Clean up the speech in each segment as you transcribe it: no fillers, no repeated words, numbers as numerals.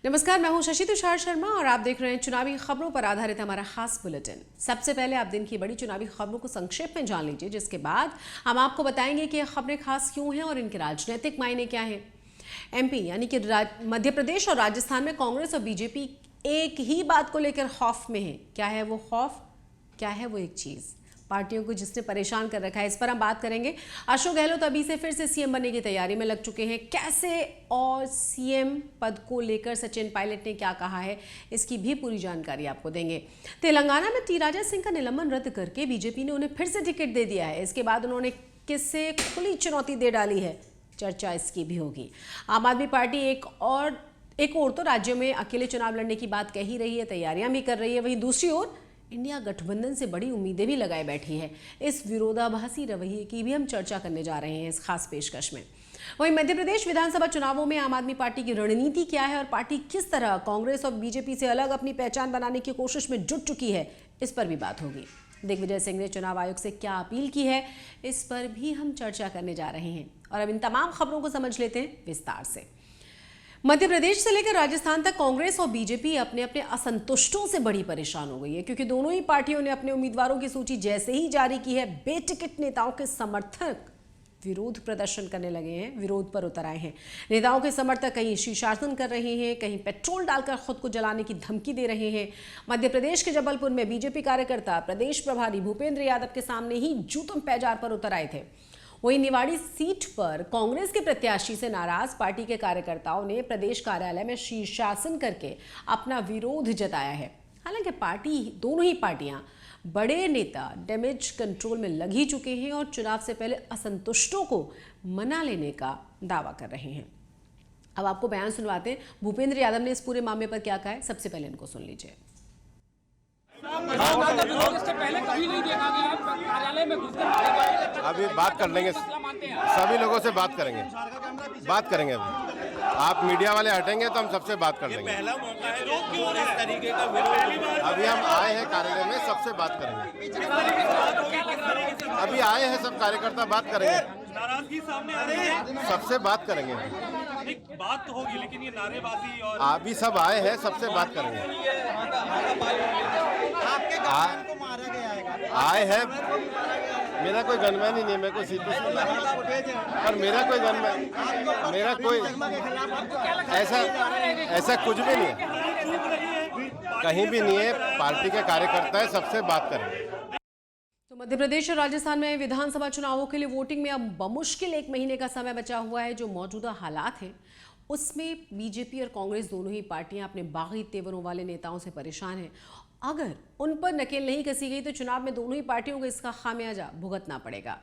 नमस्कार, मैं हूं शशि तुषार शर्मा और आप देख रहे हैं चुनावी खबरों पर आधारित हमारा खास बुलेटिन। सबसे पहले आप दिन की बड़ी चुनावी खबरों को संक्षेप में जान लीजिए, जिसके बाद हम आपको बताएंगे कि ये खबरें खास क्यों हैं और इनके राजनीतिक मायने क्या हैं। एमपी यानी कि मध्य प्रदेश और राजस्थान में कांग्रेस और बीजेपी एक ही बात को लेकर खौफ में है। क्या है वो खौफ? क्या है वो एक चीज पार्टियों को जिसने परेशान कर रखा है, इस पर हम बात करेंगे। अशोक गहलोत अभी से फिर से सीएम बनने की तैयारी में लग चुके हैं। कैसे और सीएम पद को लेकर सचिन पायलट ने क्या कहा है, इसकी भी पूरी जानकारी आपको देंगे। तेलंगाना में टी राजा सिंह का निलंबन रद्द करके बीजेपी ने उन्हें फिर से टिकट दे दिया है। इसके बाद उन्होंने किससे खुली चुनौती दे डाली है, चर्चा इसकी भी होगी। आम आदमी पार्टी एक और तो राज्यों में अकेले चुनाव लड़ने की बात कह ही रही है, तैयारियां भी कर रही है। वहीं दूसरी ओर इंडिया गठबंधन से बड़ी उम्मीदें भी लगाए बैठी है। इस विरोधाभासी रवैये की भी हम चर्चा करने जा रहे हैं इस खास पेशकश में। वहीं मध्य प्रदेश विधानसभा चुनावों में आम आदमी पार्टी की रणनीति क्या है और पार्टी किस तरह कांग्रेस और बीजेपी से अलग अपनी पहचान बनाने की कोशिश में जुट चुकी है, इस पर भी बात होगी। दिग्विजय सिंह ने चुनाव आयोग से क्या अपील की है, इस पर भी हम चर्चा करने जा रहे हैं। और अब इन तमाम खबरों को समझ लेते हैं विस्तार से। मध्य प्रदेश से लेकर राजस्थान तक कांग्रेस और बीजेपी अपने अपने असंतुष्टों से बड़ी परेशान हो गई है, क्योंकि दोनों ही पार्टियों ने अपने उम्मीदवारों की सूची जैसे ही जारी की है, बेटिकट नेताओं के समर्थक विरोध प्रदर्शन करने लगे हैं, विरोध पर उतर आए हैं। नेताओं के समर्थक कहीं शीर्षासन कर रहे हैं, कहीं पेट्रोल डालकर खुद को जलाने की धमकी दे रहे हैं। मध्य प्रदेश के जबलपुर में बीजेपी कार्यकर्ता प्रदेश प्रभारी भूपेंद्र यादव के सामने ही जूतम पैजार पर उतर आए थे। वहीं निवाड़ी सीट पर कांग्रेस के प्रत्याशी से नाराज पार्टी के कार्यकर्ताओं ने प्रदेश कार्यालय में शीर्षासन करके अपना विरोध जताया है। हालांकि दोनों ही पार्टियां बड़े नेता डैमेज कंट्रोल में लग ही चुके हैं और चुनाव से पहले असंतुष्टों को मना लेने का दावा कर रहे हैं। अब आपको बयान सुनवाते हैं भूपेंद्र यादव ने इस पूरे मामले पर क्या कहा है। सबसे पहले इनको सुन लीजिए। इससे पहले कभी नहीं देखा गया कार्यालय में घुसकर। अभी बात कर लेंगे, सभी लोगों से बात करेंगे अभी आप मीडिया वाले हटेंगे तो हम सबसे बात कर लेंगे। पहला मौका है जो इस तरीके का विरोध। अभी हम आए हैं कार्यालय में, सबसे बात करेंगे। अभी आए हैं सब कार्यकर्ता, बात करेंगे, नाराजगी सामने आ रही है, सबसे बात करेंगे। बात तो होगी लेकिन ये नारेबाजी और अभी सब आए हैं, सबसे बात करेंगे। आए हैं, मेरा कोई गनमैन ही नहीं, मेरे को सीधी पर मेरा कोई गनमैन, मेरा कोई ऐसा कुछ भी नहीं है, कहीं भी नहीं है। पार्टी के कार्यकर्ता है, सबसे बात करेंगे। तो मध्य प्रदेश और राजस्थान में विधानसभा चुनावों के लिए वोटिंग में अब बमुश्किल 1 महीने का समय बचा हुआ है। जो मौजूदा हालात हैं उसमें बीजेपी और कांग्रेस दोनों ही पार्टियां अपने बागी तेवरों वाले नेताओं से परेशान हैं। अगर उन पर नकेल नहीं कसी गई तो चुनाव में दोनों ही पार्टियों को इसका खामियाजा भुगतना पड़ेगा।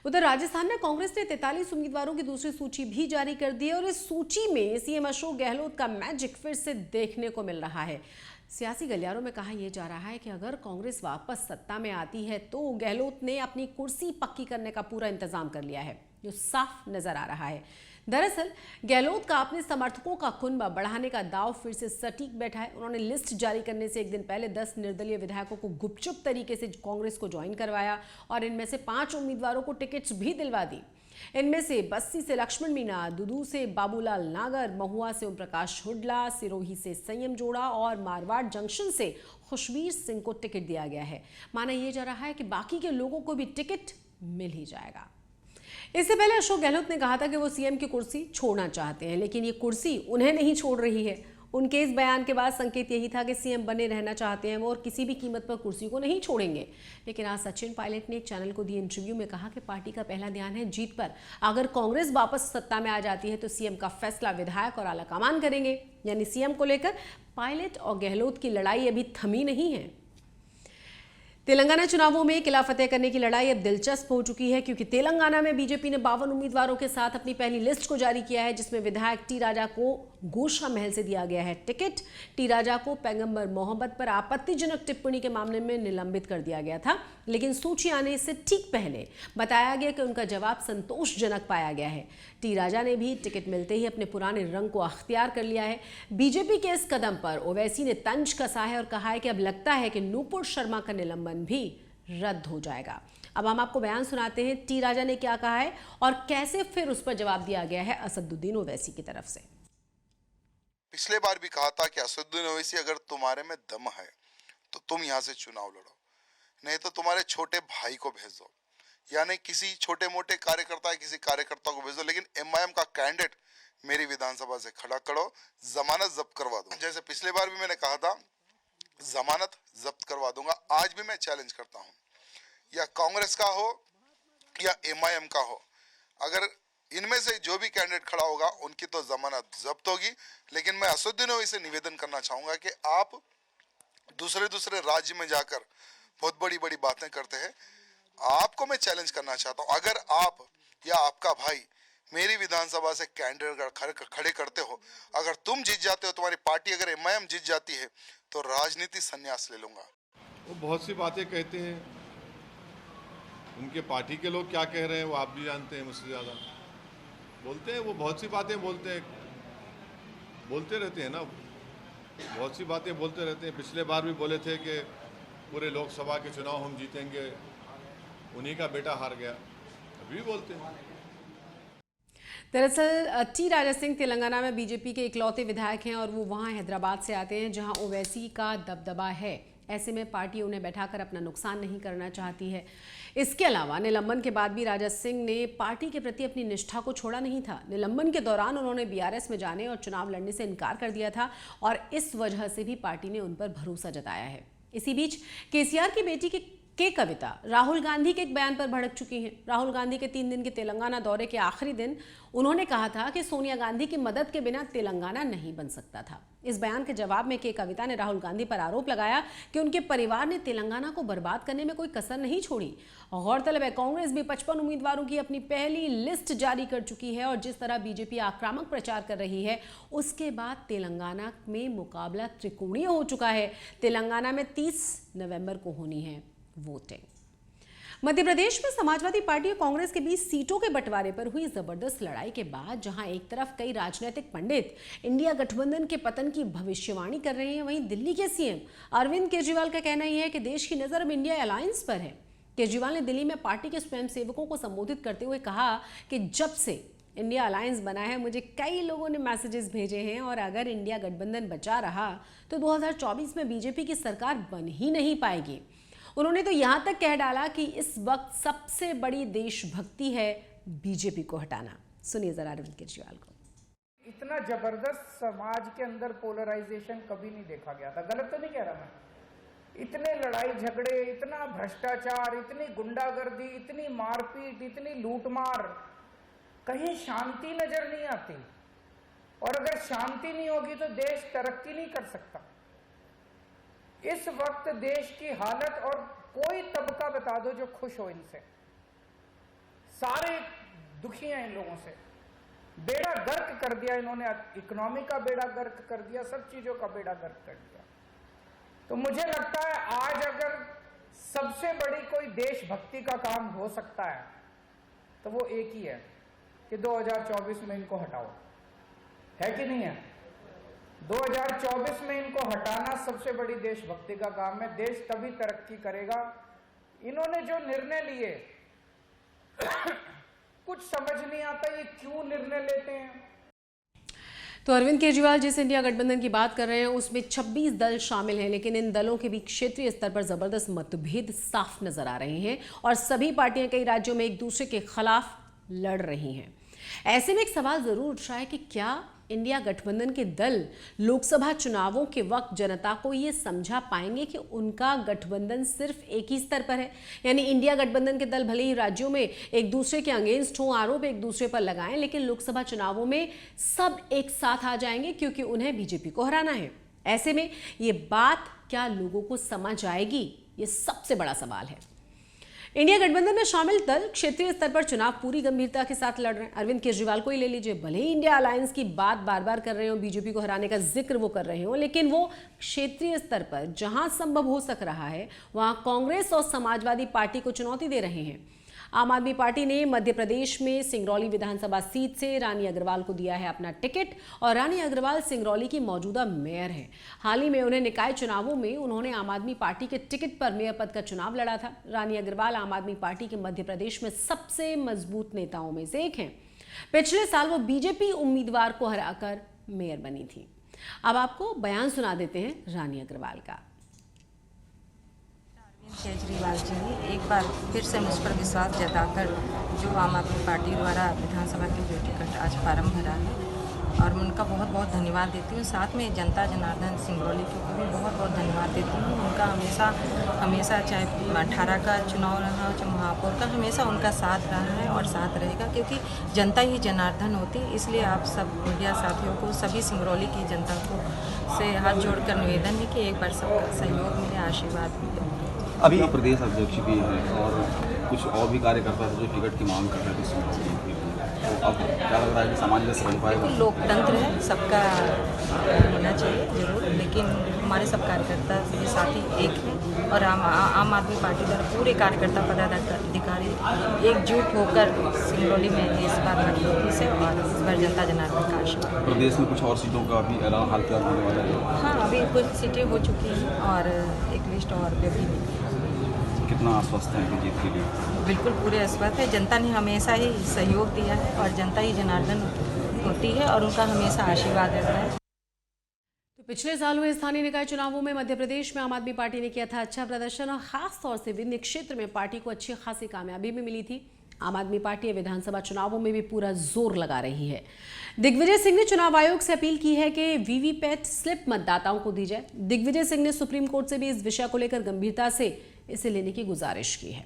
उधर राजस्थान में कांग्रेस ने 43 उम्मीदवारों की दूसरी सूची भी जारी कर दी है और इस सूची में सीएम अशोक गहलोत का मैजिक फिर से देखने को मिल रहा है। सियासी गलियारों में कहा यह जा रहा है कि अगर कांग्रेस वापस सत्ता में आती है तो गहलोत ने अपनी कुर्सी पक्की करने का पूरा इंतजाम कर लिया है, जो साफ नजर आ रहा है। दरअसल गहलोत का अपने समर्थकों का कुनबा बढ़ाने का दांव फिर से सटीक बैठा है। उन्होंने लिस्ट जारी करने से एक दिन पहले 10 निर्दलीय विधायकों को गुपचुप तरीके से कांग्रेस को ज्वाइन करवाया और इनमें से 5 उम्मीदवारों को टिकट्स भी दिलवा दी। इनमें से बस्सी से लक्ष्मण मीणा, दुदू से बाबूलाल नागर, महुआ से ओम प्रकाश हुड्डा, सिरोही से संयम जोड़ा और मारवाड़ जंक्शन से खुशबीर सिंह को टिकट दिया गया है। माना यह जा रहा है कि बाकी के लोगों को भी टिकट मिल ही जाएगा। इससे पहले अशोक गहलोत ने कहा था कि वो सीएम की कुर्सी छोड़ना चाहते हैं, लेकिन ये कुर्सी उन्हें नहीं छोड़ रही है। उनके इस बयान के बाद संकेत यही था कि सीएम बने रहना चाहते हैं वो और किसी भी कीमत पर कुर्सी को नहीं छोड़ेंगे। लेकिन आज सचिन पायलट ने एक चैनल को दिए इंटरव्यू में कहा कि पार्टी का पहला ध्यान है जीत पर। अगर कांग्रेस वापस सत्ता में आ जाती है तो सीएम का फैसला विधायक और आलाकमान करेंगे। यानी सीएम को लेकर पायलट और गहलोत की लड़ाई अभी थमी नहीं है। तेलंगाना चुनावों में किला फतेह करने की लड़ाई अब दिलचस्प हो चुकी है, क्योंकि तेलंगाना में बीजेपी ने 52 उम्मीदवारों के साथ अपनी पहली लिस्ट को जारी किया है, जिसमें विधायक टी राजा को गोशा महल से दिया गया है टिकट। टी राजा को पैगंबर मोहम्मद पर आपत्तिजनक टिप्पणी के मामले में निलंबित कर दिया गया था, लेकिन सूची आने से ठीक पहले बताया गया कि उनका जवाब संतोषजनक पाया गया है। टी राजा ने भी टिकट मिलते ही अपने पुराने रंग को अख्तियार कर लिया है। बीजेपी के इस कदम पर ओवैसी ने तंज कसा है और कहा है कि अब लगता है कि नूपुर शर्मा का निलंबन भी रद्द हो जाएगा। अब हम आपको बयान सुनाते हैं टी राजा ने क्या कहा है और कैसे फिर उस पर जवाब दिया गया है असदुद्दीन ओवैसी की तरफ से। पिछले बार भी कहा था कि असदुद्दीन ओवैसी अगर तुम्हारे में दम है तो तुम यहाँ से चुनाव लड़ो, नहीं तो तुम्हारे छोटे भाई को भेज दो, यानी किसी छोटे मोटे कार्यकर्ता किसी कार्यकर्ता को भेज दो, लेकिन एमआईएम का कैंडिडेट मेरी विधानसभा से खड़ा करो, जमानत जब्त करवा दो। जैसे पिछले बार भी मैंने कहा था जमानत जब्त करवा दूंगा, आज भी मैं चैलेंज करता हूँ, या कांग्रेस का हो या एमआईएम का हो, अगर इनमें से जो भी कैंडिडेट खड़ा होगा उनकी तो जमानत जब्त होगी। लेकिन मैं असदुद्दीन ओवैसी से निवेदन करना चाहूंगा कि आप दूसरे राज्य में जाकर बहुत बड़ी बड़ी बातें करते हैं, आपको मैं चैलेंज करना चाहता हूं, अगर आप या आपका भाई मेरी विधानसभा से कैंडिडेट खड़े करते हो, अगर तुम जीत जाते हो, तुम्हारी पार्टी अगर एमआईएम जीत जाती है तो राजनीति संन्यास ले लूंगा। वो बहुत सी बातें कहते हैं, उनके पार्टी के लोग क्या कह रहे हैं वो आप भी जानते हैं मुझसे ज़्यादा। बोलते हैं वो बहुत सी बातें बोलते रहते हैं ना, बहुत सी बातें बोलते रहते हैं। पिछले बार भी बोले थे कि पूरे लोकसभा के चुनाव हम जीतेंगे, उन्हीं का बेटा हार गया, अभी भी बोलते हैं। दरअसल टी राजा सिंह तेलंगाना में बीजेपी के इकलौते विधायक हैं और वो वहां हैदराबाद से आते हैं जहां ओवैसी का दबदबा है। ऐसे में पार्टी उन्हें बैठाकर अपना नुकसान नहीं करना चाहती है। इसके अलावा निलंबन के बाद भी राजा सिंह ने पार्टी के प्रति अपनी निष्ठा को छोड़ा नहीं था। निलंबन के दौरान उन्होंने बीआरएस में जाने और चुनाव लड़ने से इनकार कर दिया था और इस वजह से भी पार्टी ने उन पर भरोसा जताया है। इसी बीच केसीआर की बेटी के कविता राहुल गांधी के एक बयान पर भड़क चुकी हैं। राहुल गांधी के 3 दिन के तेलंगाना दौरे के आखिरी दिन उन्होंने कहा था कि सोनिया गांधी की मदद के बिना तेलंगाना नहीं बन सकता था। इस बयान के जवाब में के कविता ने राहुल गांधी पर आरोप लगाया कि उनके परिवार ने तेलंगाना को बर्बाद करने में कोई कसर नहीं छोड़ी। गौरतलब है कांग्रेस भी 55 उम्मीदवारों की अपनी पहली लिस्ट जारी कर चुकी है और जिस तरह बीजेपी आक्रामक प्रचार कर रही है उसके बाद तेलंगाना में मुकाबला त्रिकोणीय हो चुका है। तेलंगाना में 30 नवंबर को होनी है वोटिंग। मध्य प्रदेश में समाजवादी पार्टी और कांग्रेस के बीच सीटों के बंटवारे पर हुई जबरदस्त लड़ाई के बाद जहां एक तरफ कई राजनीतिक पंडित इंडिया गठबंधन के पतन की भविष्यवाणी कर रहे हैं, वहीं दिल्ली के सीएम अरविंद केजरीवाल का कहना यह है कि देश की नजर अब इंडिया अलायंस पर है। केजरीवाल ने दिल्ली में पार्टी के स्वयंसेवकों को संबोधित करते हुए कहा कि जब से इंडिया अलायंस बना है मुझे कई लोगों ने मैसेजेस भेजे हैं और अगर इंडिया गठबंधन बचा रहा तो 2024 में बीजेपी की सरकार बन ही नहीं पाएगी। उन्होंने तो यहां तक कह डाला कि इस वक्त सबसे बड़ी देशभक्ति है बीजेपी को हटाना। सुनिए जरा अरविंद केजरीवाल को। इतना जबरदस्त समाज के अंदर पोलराइजेशन कभी नहीं देखा गया था। गलत तो नहीं कह रहा मैं? इतने लड़ाई झगड़े, इतना भ्रष्टाचार, इतनी गुंडागर्दी, इतनी मारपीट, इतनी लूटमार, कहीं शांति नजर नहीं आती। और अगर शांति नहीं होगी तो देश तरक्की नहीं कर सकता। इस वक्त देश की हालत, और कोई तबका बता दो जो खुश हो इनसे, सारे दुखी हैं इन लोगों से। बेड़ा गर्क कर दिया इन्होंने, इकोनॉमी का बेड़ा गर्क कर दिया, सब चीजों का बेड़ा गर्क कर दिया। तो मुझे लगता है आज अगर सबसे बड़ी कोई देशभक्ति का काम हो सकता है तो वो एक ही है कि 2024 में इनको हटाओ, है कि नहीं है? 2024 में इनको हटाना सबसे बड़ी देशभक्ति का काम है। देश तभी तरक्की करेगा। इन्होंने जो निर्णय लिए कुछ समझ नहीं आता, ये क्यों निर्णय लेते हैं। तो अरविंद केजरीवाल जिस इंडिया गठबंधन की बात कर रहे हैं उसमें 26 दल शामिल हैं, लेकिन इन दलों के बीच क्षेत्रीय स्तर पर जबरदस्त मतभेद साफ नजर आ रहे हैं और सभी पार्टियां कई राज्यों में एक दूसरे के खिलाफ लड़ रही हैं। ऐसे में एक सवाल जरूर उठ रहा है कि क्या इंडिया गठबंधन के दल लोकसभा चुनावों के वक्त जनता को ये समझा पाएंगे कि उनका गठबंधन सिर्फ एक ही स्तर पर है? यानी इंडिया गठबंधन के दल भले ही राज्यों में एक दूसरे के अगेंस्ट हों, आरोप एक दूसरे पर लगाएं, लेकिन लोकसभा चुनावों में सब एक साथ आ जाएंगे क्योंकि उन्हें बीजेपी को हराना है। ऐसे में ये बात क्या लोगों को समझ आएगी, ये सबसे बड़ा सवाल है। इंडिया गठबंधन में शामिल दल क्षेत्रीय स्तर पर चुनाव पूरी गंभीरता के साथ लड़ रहे हैं। अरविंद केजरीवाल को ही ले लीजिए, भले ही इंडिया अलायंस की बात बार बार कर रहे हो, बीजेपी को हराने का जिक्र वो कर रहे हो, लेकिन वो क्षेत्रीय स्तर पर जहां संभव हो सक रहा है वहां कांग्रेस और समाजवादी पार्टी को चुनौती दे रहे हैं। आम आदमी पार्टी ने मध्य प्रदेश में सिंगरौली विधानसभा सीट से रानी अग्रवाल को दिया है अपना टिकट और रानी अग्रवाल सिंगरौली की मौजूदा मेयर हैं। हाल ही में उन्हें निकाय चुनावों में उन्होंने आम आदमी पार्टी के टिकट पर मेयर पद का चुनाव लड़ा था। रानी अग्रवाल आम आदमी पार्टी के मध्य प्रदेश में सबसे मजबूत नेताओं में से एक हैं। पिछले साल वो बीजेपी उम्मीदवार को हराकर मेयर बनी थी। अब आपको बयान सुना देते हैं रानी अग्रवाल का। केजरीवाल जी ने एक बार फिर से मुझ पर विश्वास जताकर जो आम आदमी पार्टी द्वारा विधानसभा की जो टिकट आज फार्म भरा है, और मैं उनका बहुत बहुत धन्यवाद देती हूँ। साथ में जनता जनार्दन सिंगरौली को भी बहुत बहुत धन्यवाद देती हूँ। उनका हमेशा चाहे 18 का चुनाव रहा हो, चाहे महापौर का, हमेशा उनका साथ रहा है और साथ रहेगा, क्योंकि जनता ही जनार्दन होती है। इसलिए आप सब मीडिया साथियों को, सभी सिंगरौली की जनता को से हाथ जोड़कर निवेदन है कि एक बार सबका सहयोग मिले, आशीर्वाद मिले। अभी प्रदेश अध्यक्ष भी हैं और कुछ और भी कार्यकर्ता थे जो टिकट की मांग कर रहे थे, तो अब क्या लग रहा है कि सामंजस्य बन पाएगा? लोकतंत्र है, सबका होना चाहिए जरूर, लेकिन हमारे सब कार्यकर्ता सभी साथी एक हैं और आम आदमी पार्टी द्वारा पूरे कार्यकर्ता पदाधिकारी एकजुट होकर सिंगरौली में इस बार मजबूती से और इस बार जनता जनार्दन का आशीर्वाद। प्रदेश में कुछ और सीटों का भी ऐलान हाल फिलहाल होने वाला है? हाँ, अभी कुछ सीटें हो चुकी हैं और एक लिस्ट और भी। कितना आश्वस्त है कि जीत के लिए? बिल्कुल पूरे आश्वस्त है। जनता ने हमेशा ही सहयोग दिया है और जनता ही जनार्दन होती है और उनका हमेशा आशीर्वाद रहता है। तो पिछले साल हुए स्थानीय निकाय चुनावों में मध्य प्रदेश में आम आदमी पार्टी ने किया था अच्छा प्रदर्शन और खास तौर से विंध्य क्षेत्र में पार्टी को अच्छी खासी कामयाबी भी मिली थी। आम आदमी पार्टी विधानसभा चुनावों में भी पूरा जोर लगा रही है। दिग्विजय सिंह ने चुनाव आयोग से अपील की है कि वीवीपैट स्लिप मतदाताओं को दी जाए। दिग्विजय सिंह ने सुप्रीम कोर्ट से भी इस विषय को लेकर गंभीरता से इसे लेने की गुजारिश की है।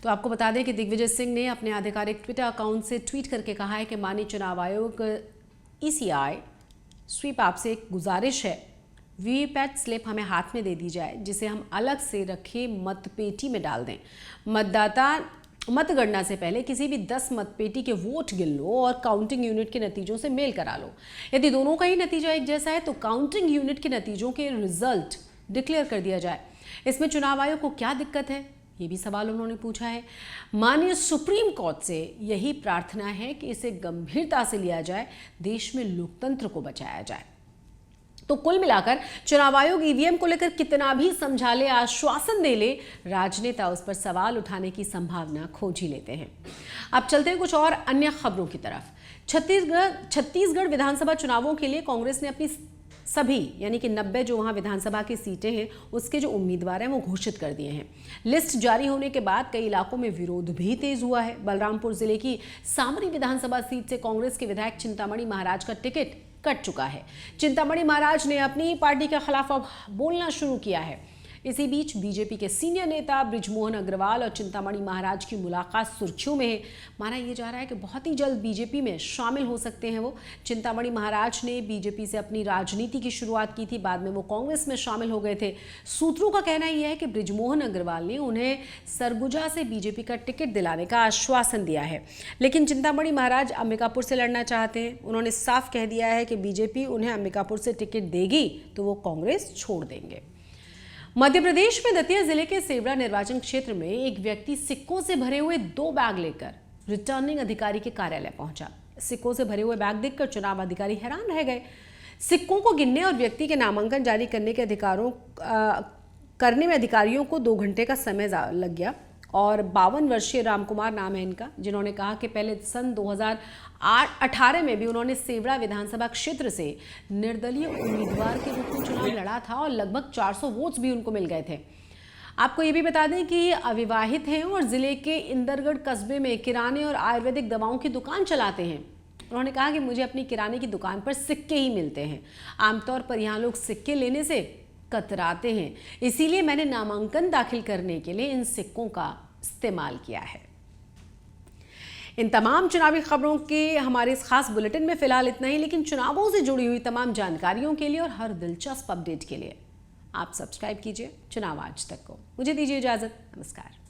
तो आपको बता दें कि दिग्विजय सिंह ने अपने आधिकारिक ट्विटर अकाउंट से ट्वीट करके कहा है कि माननीय चुनाव आयोग ECI स्वीप आपसे एक गुजारिश है, वीवीपैट स्लिप हमें हाथ में दे दी जाए, जिसे हम अलग से रखे मतपेटी में डाल दें। मतदाता मतगणना से पहले किसी भी 10 मतपेटी के वोट गिन लो और काउंटिंग यूनिट के नतीजों से मेल करा लो। यदि दोनों का ही नतीजा एक जैसा है तो काउंटिंग यूनिट के नतीजों के रिजल्ट डिक्लेयर कर दिया जाए। इसमें चुनाव आयोग को क्या दिक्कत है, ये भी सवाल उन्होंने पूछा है। माननीय सुप्रीम कोर्ट से यही प्रार्थना है कि इसे गंभीरता से लिया जाए, देश में लोकतंत्र को बचाया जाए। तो कुल मिलाकर चुनाव आयोग ईवीएम को लेकर कितना भी समझा ले, आश्वासन दे ले, राजनेता उस पर सवाल उठाने की संभावना खोज ही लेते हैं। अब चलते हैं कुछ और अन्य खबरों की तरफ। छत्तीसगढ़ विधानसभा चुनावों के लिए कांग्रेस ने अपनी सभी यानी कि 90 जो वहां विधानसभा की सीटें हैं उसके जो उम्मीदवार हैं वो घोषित कर दिए हैं। लिस्ट जारी होने के बाद कई इलाकों में विरोध भी तेज हुआ है। बलरामपुर जिले की सामरी विधानसभा सीट से कांग्रेस के विधायक चिंतामणि महाराज का टिकट कट चुका है। चिंतामणि महाराज ने अपनी पार्टी के खिलाफ अब बोलना शुरू किया है। इसी बीच बीजेपी के सीनियर नेता बृजमोहन अग्रवाल और चिंतामणि महाराज की मुलाकात सुर्खियों में है। माना यह जा रहा है कि बहुत ही जल्द बीजेपी में शामिल हो सकते हैं वो। चिंतामणि महाराज ने बीजेपी से अपनी राजनीति की शुरुआत की थी, बाद में वो कांग्रेस में शामिल हो गए थे। सूत्रों का कहना यह है कि बृजमोहन अग्रवाल ने उन्हें सरगुजा से बीजेपी का टिकट दिलाने का आश्वासन दिया है, लेकिन चिंतामणि महाराज अंबिकापुर से लड़ना चाहते हैं। उन्होंने साफ कह दिया है कि बीजेपी उन्हें अंबिकापुर से टिकट देगी तो वो कांग्रेस छोड़ देंगे। मध्य प्रदेश में दतिया जिले के सेवड़ा निर्वाचन क्षेत्र में एक व्यक्ति सिक्कों से भरे हुए 2 बैग लेकर रिटर्निंग अधिकारी के कार्यालय पहुंचा। सिक्कों से भरे हुए बैग देखकर चुनाव अधिकारी हैरान रह गए। सिक्कों को गिनने और व्यक्ति के नामांकन जारी करने में अधिकारियों को 2 घंटे का समय लग गया और 52 वर्षीय रामकुमार नाम है इनका, जिन्होंने कहा कि पहले सन 2018 में भी उन्होंने सेवड़ा विधानसभा क्षेत्र से निर्दलीय उम्मीदवार के रूप में चुनाव लड़ा था और लगभग 400 वोट्स भी उनको मिल गए थे। आपको ये भी बता दें कि अविवाहित हैं और जिले के इंदरगढ़ कस्बे में किराने और आयुर्वेदिक दवाओं की दुकान चलाते हैं। उन्होंने कहा कि मुझे अपनी किराने की दुकान पर सिक्के ही मिलते हैं। आमतौर पर यहाँ लोग सिक्के लेने से कतराते हैं, इसीलिए मैंने नामांकन दाखिल करने के लिए इन सिक्कों का इस्तेमाल किया है। इन तमाम चुनावी खबरों के हमारे इस खास बुलेटिन में फिलहाल इतना ही, लेकिन चुनावों से जुड़ी हुई तमाम जानकारियों के लिए और हर दिलचस्प अपडेट के लिए आप सब्सक्राइब कीजिए चुनाव आज तक को। मुझे दीजिए इजाजत, नमस्कार।